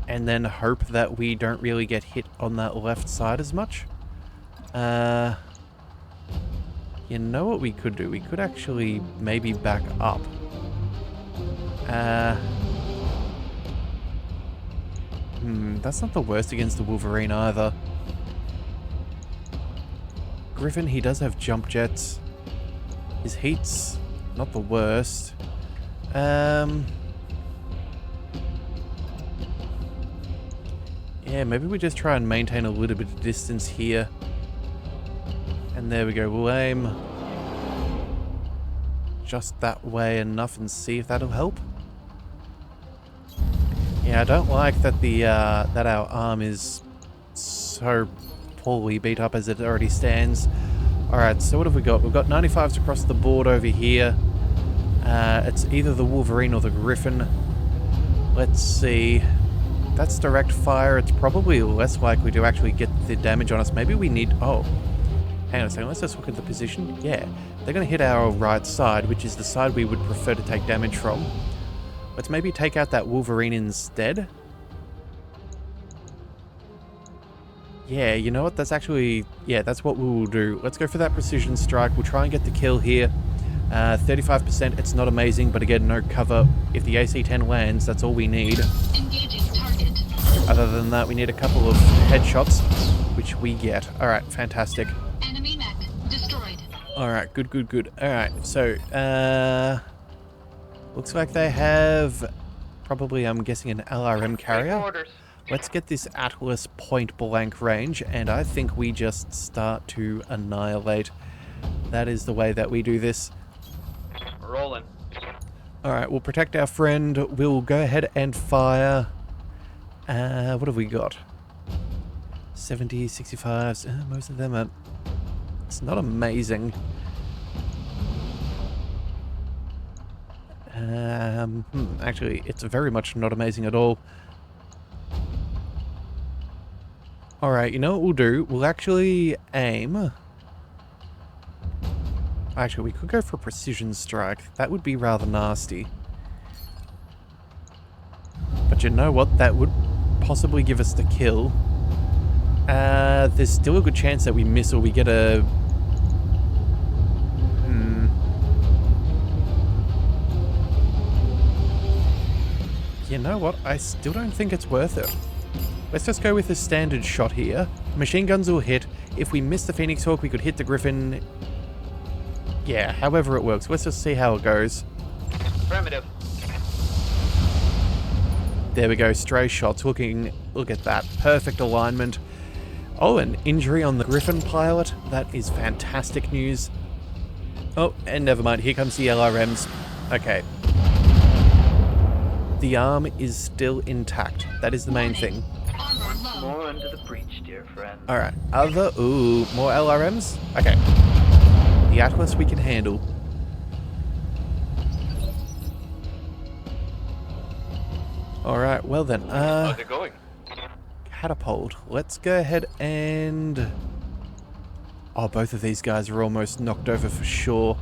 And then hope that we don't really get hit on that left side as much. You know what we could do? We could actually maybe back up. That's not the worst against the Wolverine either. Griffin, he does have jump jets. His heat's not the worst. Yeah, maybe we just try and maintain a little bit of distance here. And there we go, we'll aim just that way enough and see if that'll help. Yeah, I don't like that that our arm is so poorly beat up as it already stands. Alright, so what have we got? We've got 95s across the board over here. It's either the Wolverine or the Griffin. Let's see. That's direct fire. It's probably less likely to actually get the damage on us. Maybe we need... Oh, hang on a second. Let's just look at the position. Yeah, they're going to hit our right side, which is the side we would prefer to take damage from. Let's maybe take out that Wolverine instead. Yeah, you know what? That's actually... Yeah, that's what we will do. Let's go for that precision strike. We'll try and get the kill here. 35%, it's not amazing, but again, no cover. If the AC-10 lands, that's all we need.
Engaging target.
Other than that, we need a couple of headshots, which we get. Alright, fantastic.
Enemy mech destroyed.
Alright, good, good, good. Alright, so, looks like they have probably, I'm guessing, an LRM carrier.
Orders.
Let's get this Atlas point blank range, and I think we just start to annihilate. That is the way that we do this.
Rolling.
Alright, we'll protect our friend. We'll go ahead and fire. What have we got? 70, 65s. Most of them are... It's not amazing. Actually, it's very much not amazing at all. Alright, you know what we'll do? We'll actually aim... Actually, we could go for a precision strike. That would be rather nasty. But you know what? That would possibly give us the kill. There's still a good chance that we miss or we get a... You know what? I still don't think it's worth it. Let's just go with the standard shot here. Machine guns will hit. If we miss the Phoenix Hawk, we could hit the Griffin. Yeah, however it works. Let's just see how it goes.
Affirmative.
There we go, stray shots. Look at that. Perfect alignment. Oh, an injury on the Griffin pilot. That is fantastic news. Oh, and never mind. Here comes the LRMs. Okay. The arm is still intact. That is the main thing.
Armor low.
More into the breach, dear friend.
Alright. Ooh, more LRMs? Okay. The Atlas we can handle. Alright, well then,
How's it going?
catapult. Let's go ahead and... Oh, both of these guys are almost knocked over for sure.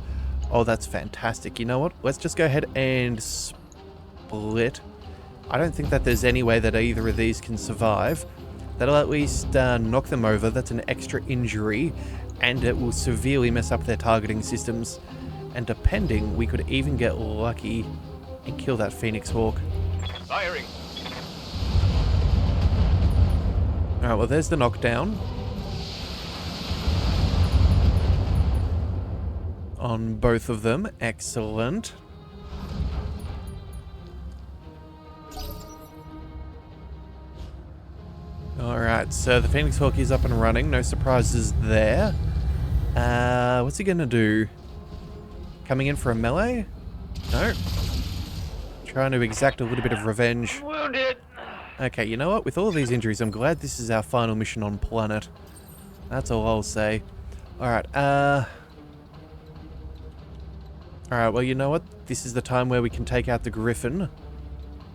Oh, that's fantastic. You know what? Let's just go ahead and split. I don't think that there's any way that either of these can survive. That'll at least knock them over. That's an extra injury. And it will severely mess up their targeting systems. And depending, we could even get lucky and kill that Phoenix Hawk.
Firing.
Alright, well there's the knockdown. On both of them. Excellent. Alright, so the Phoenix Hawk is up and running. No surprises there. What's he gonna do? Coming in for a melee? No. Trying to exact a little bit of revenge.
Wounded.
Okay, you know what? With all of these injuries, I'm glad this is our final mission on planet. That's all I'll say. Alright, Alright, well, you know what? This is the time where we can take out the Griffin.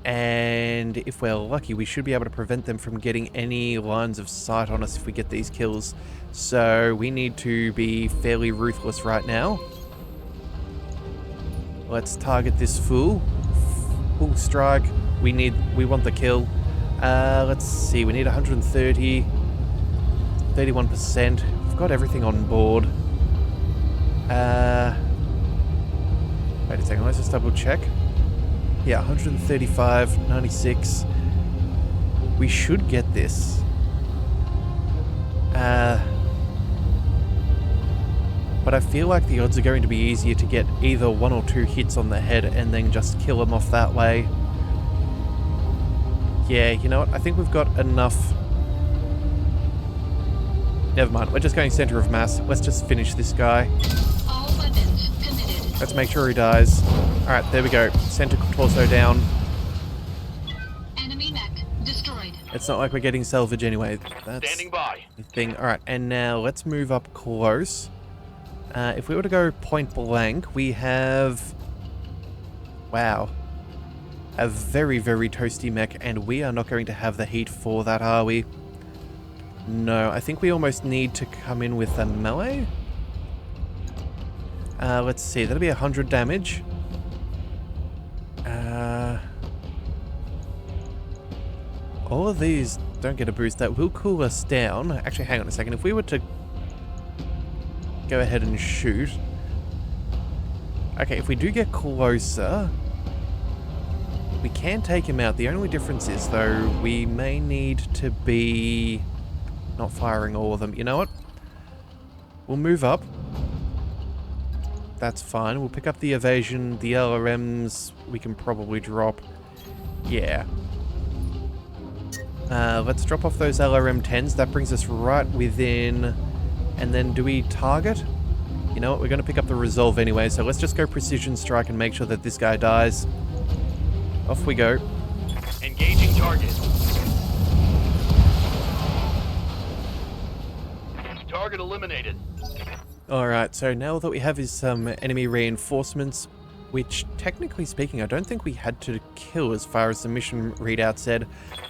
And if we're lucky, we should be able to prevent them from getting any lines of sight on us if we get these kills. So we need to be fairly ruthless right now. Let's target this fool. Full strike. We want the kill. Let's see, we need 130. 31%. We've got everything on board. Wait a second, let's just double check. Yeah, 135, 96. We should get this. But I feel like the odds are going to be easier to get either 1 or 2 hits on the head and then just kill them off that way. Yeah, you know what? I think we've got enough never mind. We're just going center of mass. Let's just finish this guy.
All weapons committed.
Let's make sure he dies. Alright, there we go. Center torso down.
Enemy mech destroyed.
It's not like we're getting salvage anyway. That's
Standing by.
the thing. Alright, and now let's move up close. If we were to go point blank, we have... Wow. A very, very toasty mech, and we are not going to have the heat for that, are we? No, I think we almost need to come in with a melee. Let's see, that'll be 100 damage. All of these don't get a boost. That will cool us down. Actually, hang on a second. If we were to go ahead and shoot... Okay, if we do get closer... We can take him out. The only difference is, though, we may need to be not firing all of them. You know what? We'll move up. That's fine. We'll pick up the evasion. The LRMs we can probably drop. Yeah. Let's drop off those LRM 10s. That brings us right within... And then do we target? You know what? We're going to pick up the resolve anyway, so let's just go precision strike and make sure that this guy dies. Off we go.
Engaging target. Target eliminated.
Alright, so now that we have is some enemy reinforcements, which, technically speaking, I don't think we had to kill as far as the mission readout said.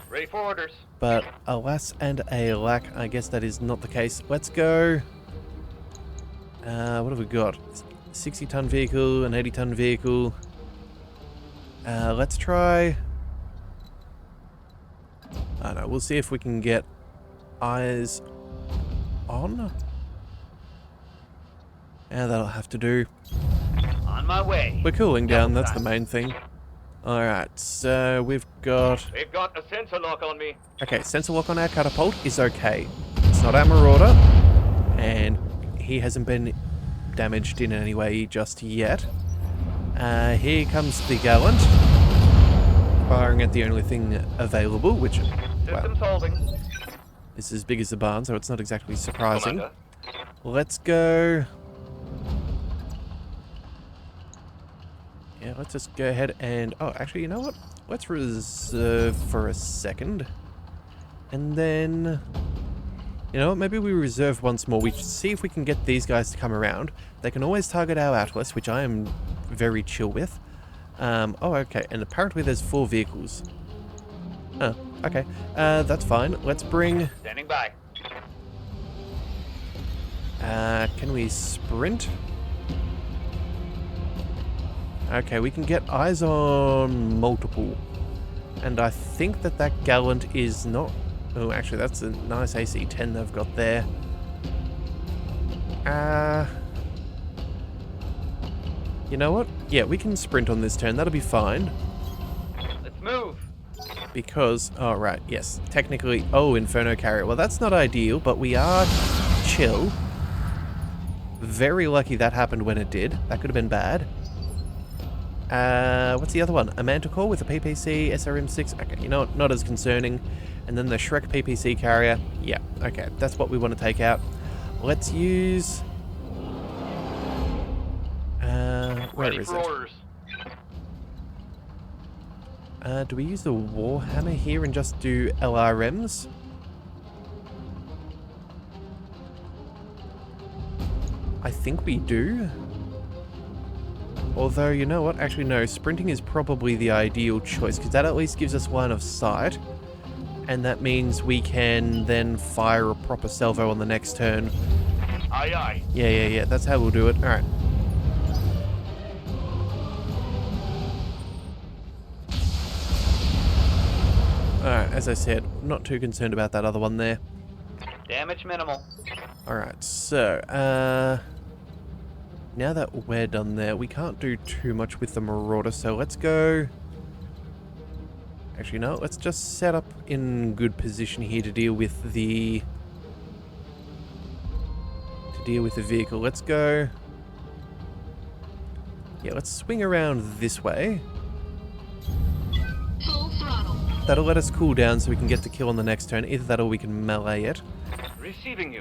Ready for orders.
But alas and alack, I guess that is not the case. Let's go. What have we got? 60-ton vehicle, an 80-ton vehicle. Let's try... I don't know, we'll see if we can get eyes on. Yeah, that'll have to do.
On my way.
We're cooling down, that's the main thing. Alright, so we've got...
They've got a sensor lock on me.
Okay, sensor lock on our catapult is okay. It's not our marauder, and he hasn't been damaged in any way just yet. Here comes the Gallant, firing at the only thing available, which,
Systems
well,
holding.
is as big as the barn, so it's not exactly surprising.
Commander.
Let's go... Yeah, let's just go ahead and... Oh, actually, you know what? Let's reserve for a second. And then... You know what? Maybe we reserve once more. We see if we can get these guys to come around. They can always target our Atlas, which I am very chill with. Oh, okay. And apparently there's 4 vehicles. Oh, okay. That's fine. Let's bring...
Standing by.
Can we sprint? Okay, we can get eyes on multiple. And I think that that Gallant is not... Oh, actually, that's a nice AC-10 they've got there. You know what? Yeah, we can sprint on this turn. That'll be fine.
Let's move.
Because... Oh, right. Yes. Technically... Oh, Inferno Carrier. Well, that's not ideal, but we are chill. Very lucky that happened when it did. That could have been bad. What's the other one? A Manticore with a PPC, SRM6. Okay, you know what? Not as concerning. And then the Shrek PPC carrier. Yeah, okay. That's what we want to take out. Let's use... where
Ready
is
for
it?
orders.
Do we use the Warhammer here and just do LRMs? I think we do. Although, you know what? Actually, no. Sprinting is probably the ideal choice, because that at least gives us line of sight. And that means we can then fire a proper salvo on the next turn.
Aye, aye.
Yeah. That's how we'll do it. Alright. Alright, as I said, not too concerned about that other one there.
Damage minimal.
Alright, so, now that we're done there, we can't do too much with the Marauder, so let's go... Actually, no, let's just set up in good position here to deal with the... vehicle. Let's go... Yeah, let's swing around this way.
Full throttle.
That'll let us cool down so we can get the kill on the next turn. Either that or we can melee it.
Receiving you.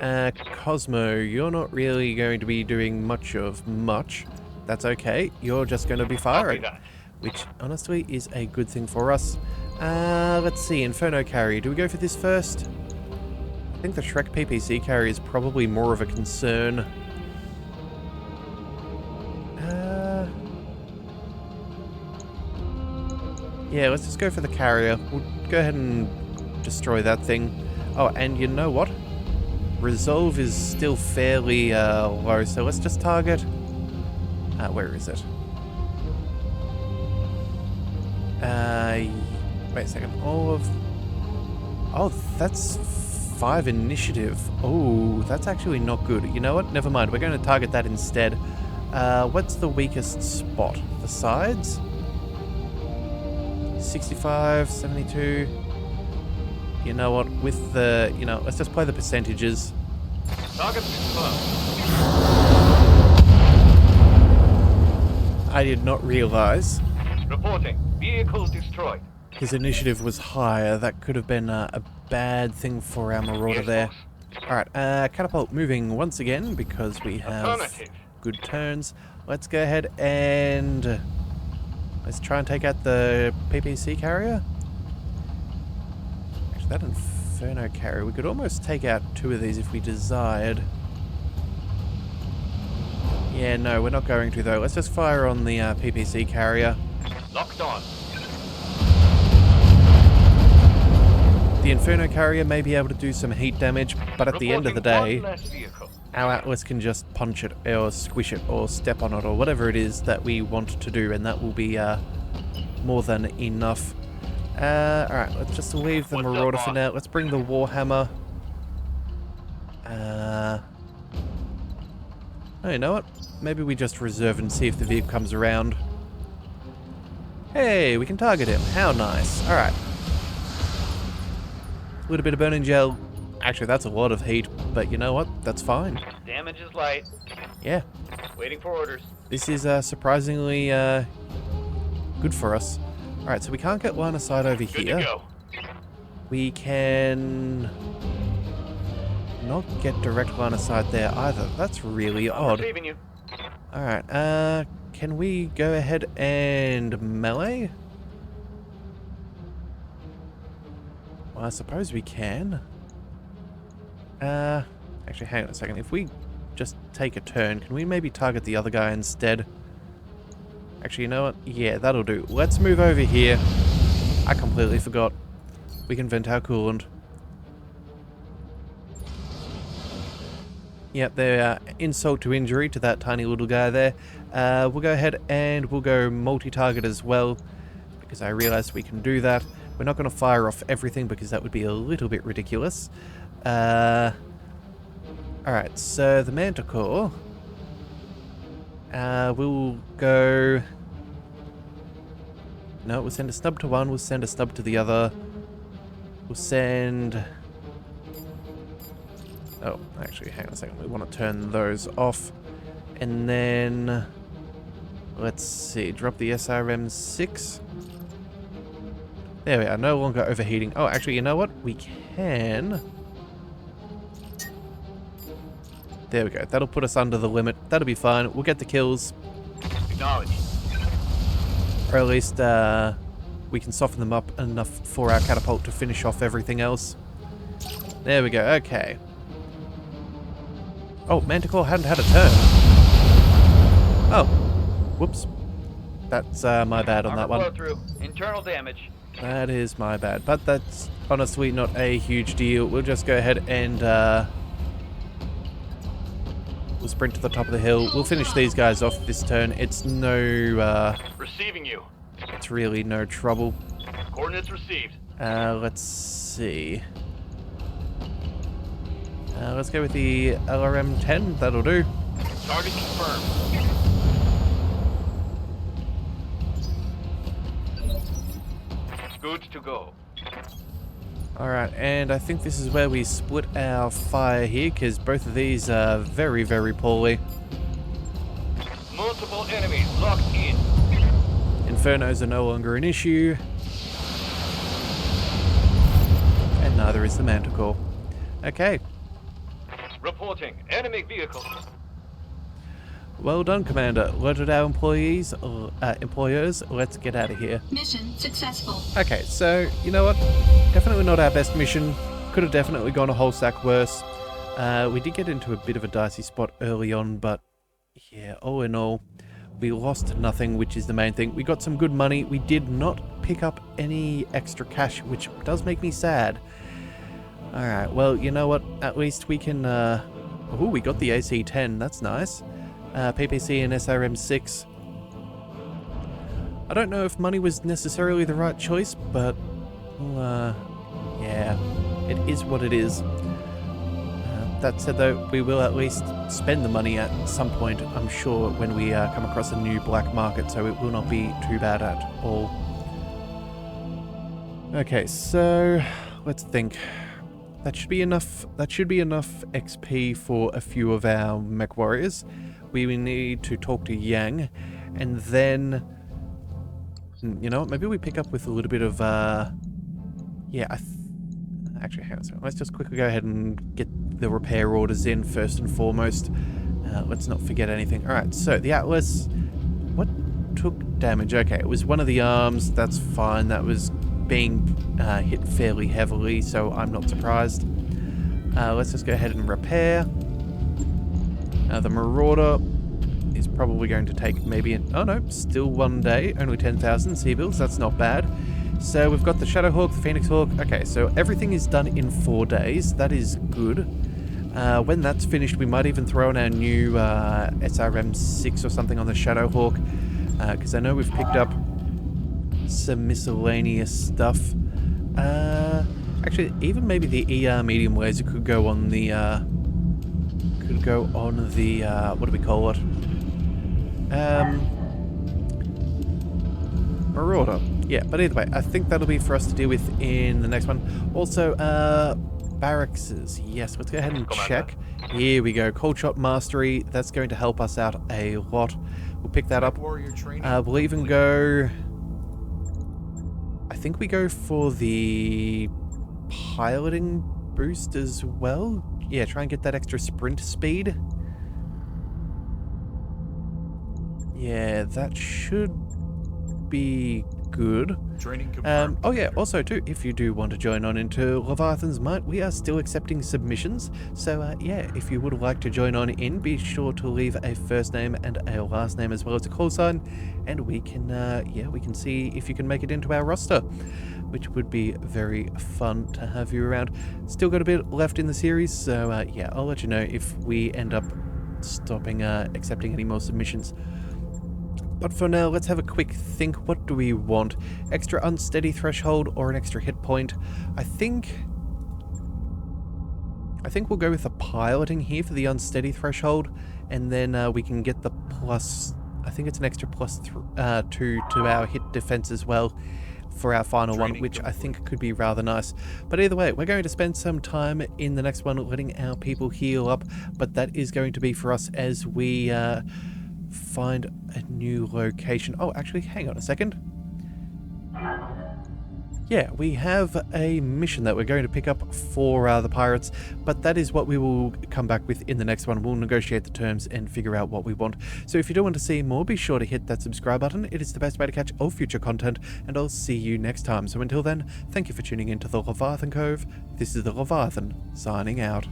Cosmo, you're not really going to be doing much of much. That's okay. You're just going to be
Copy
firing,
that.
which honestly is a good thing for us. Let's see, Inferno carrier. Do we go for this first? I think the Shrek PPC carrier is probably more of a concern. Yeah, let's just go for the carrier. We'll go ahead and destroy that thing. Oh, and you know what? Resolve is still fairly low, so let's just target... where is it? Wait a second. All of... Oh, that's 5 initiative. Oh, that's actually not good. You know what? Never mind. We're going to target that instead. What's the weakest spot? The sides? 65, 72. You know what? With the... You know, let's just play the percentages.
Target confirmed.
I did not realize
Reporting. Vehicle destroyed.
his initiative was higher. That could have been a bad thing for our Marauder
Yes,
there.
boss.
Alright, catapult moving once again because we have
Affirmative.
good turns. Let's go ahead and let's try and take out the PPC carrier. Actually, that Inferno carrier, we could almost take out 2 of these if we desired. Yeah, no, we're not going to though. Let's just fire on the PPC carrier.
Locked on.
The Inferno carrier may be able to do some heat damage, but at the end of the
Reporting
day,
one less vehicle.
our Atlas can just punch it, or squish it, or step on it, or whatever it is that we want to do, and that will be more than enough. Alright, let's just leave the
What's up,
Marauder for
boss?
now. Let's bring the Warhammer. Oh, you know what? Maybe we just reserve and see if the vehicle comes around. Hey, we can target him. How nice. Alright. A little bit of burning gel. Actually, that's a lot of heat, but you know what? That's fine.
Damage is light.
Yeah.
Waiting for orders.
This is surprisingly good for us. Alright, so we can't get line of sight over
Good
here.
to go.
We can not get direct line of sight there either. That's really odd.
Receiving you.
Alright, can we go ahead and melee? Well, I suppose we can. Actually, hang on a second. If we just take a turn, can we maybe target the other guy instead? Actually, you know what? Yeah, that'll do. Let's move over here. I completely forgot. We can vent our coolant. Yep, they're insult to injury to that tiny little guy there. We'll go ahead and we'll go multi-target as well, because I realize we can do that. We're not going to fire off everything because that would be a little bit ridiculous. Alright, so the Manticore. We'll go... No, we'll send a stub to one, we'll send a stub to the other. We'll send... Oh, actually, hang on a second. We want to turn those off. And then... Let's see, drop the SRM-6. There we are, no longer overheating. Oh, actually, you know what? We can... There we go. That'll put us under the limit. That'll be fine. We'll get the kills.
Acknowledged.
Or at least we can soften them up enough for our catapult to finish off everything else. There we go. Okay. Oh, Manticore hadn't had a turn. Oh. Whoops. That's my bad on that
Armor
one.
flow through. Internal damage.
That is my bad. But that's honestly not a huge deal. We'll just go ahead and we'll sprint to the top of the hill. We'll finish these guys off this turn. It's no...
Receiving you.
it's really no trouble.
Coordinates received.
Let's see. Let's go with the LRM-10. That'll do.
Target confirmed. Good to go.
Alright, and I think this is where we split our fire here, because both of these are very, very poorly.
Multiple enemies locked in.
Infernos are no longer an issue. And neither is the Manticore. Okay.
Reporting. Enemy vehicle.
Well done, Commander. Loaded our employers. Let's get out of here.
Mission successful.
Okay, so, you know what? Definitely not our best mission. Could have definitely gone a whole sack worse. We did get into a bit of a dicey spot early on, but yeah, all in all, we lost nothing, which is the main thing. We got some good money. We did not pick up any extra cash, which does make me sad. Alright, well, you know what? At least we can... Oh, we got the AC-10. That's nice. PPC and SRM-6. I don't know if money was necessarily the right choice, but... yeah, it is what it is. That said, though, we will at least spend the money at some point, I'm sure, when we come across a new black market, so it will not be too bad at all. Okay, so let's think. That should be enough. That should be enough XP for a few of our MechWarriors. We will need to talk to Yang, and then, you know what? Maybe we pick up with a little bit of. Yeah, actually, hang on a second. Let's just quickly go ahead and get the repair orders in first and foremost. Let's not forget anything. All right. So the Atlas, what took damage? Okay, it was one of the arms. That's fine. That was being hit fairly heavily, so I'm not surprised. Let's just go ahead and repair. The Marauder is probably going to take maybe oh no, still 1 day, only 10,000 C-bills, that's not bad. So we've got the Shadowhawk, the Phoenix Hawk. Okay, so everything is done in 4 days. That is good. When that's finished, we might even throw in our new SRM-6 or something on the Shadowhawk, because I know we've picked up some miscellaneous stuff. Actually, even maybe the ER medium laser could go on the what do we call it? Marauder. Yeah, but either way, I think that'll be for us to deal with in the next one. Also, barracks. Yes, let's go ahead and check. Here we go. Cold Shot Mastery. That's going to help us out a lot. We'll pick that up. We'll even go... I think we go for the piloting boost as well. Yeah, try and get that extra sprint speed. Yeah, that should be good. Oh yeah, also too, if you do want to join on into Leviathan's Might, we are still accepting submissions. So yeah, if you would like to join on in, be sure to leave a first name and a last name as well as a call sign, and we can yeah, we can see if you can make it into our roster, which would be very fun to have you around. Still got a bit left in the series, so yeah, I'll let you know if we end up stopping accepting any more submissions. But for now, let's have a quick think. What do we want? Extra unsteady threshold or an extra hit point? I think we'll go with the piloting here for the unsteady threshold, and then we can get the plus. I think it's an extra plus 2 to our hit defense as well for our final one, which I think could be rather nice. But either way, we're going to spend some time in the next one letting our people heal up, but that is going to be for us as we find a new location. Oh, actually, hang on a second. Yeah, we have a mission that we're going to pick up for the pirates, but that is what we will come back with in the next one. We'll negotiate the terms and figure out what we want. So if you do want to see more, be sure to hit that subscribe button. It is the best way to catch all future content, and I'll see you next time. So until then, thank you for tuning into the Leviathan Cove. This is the Leviathan, signing out.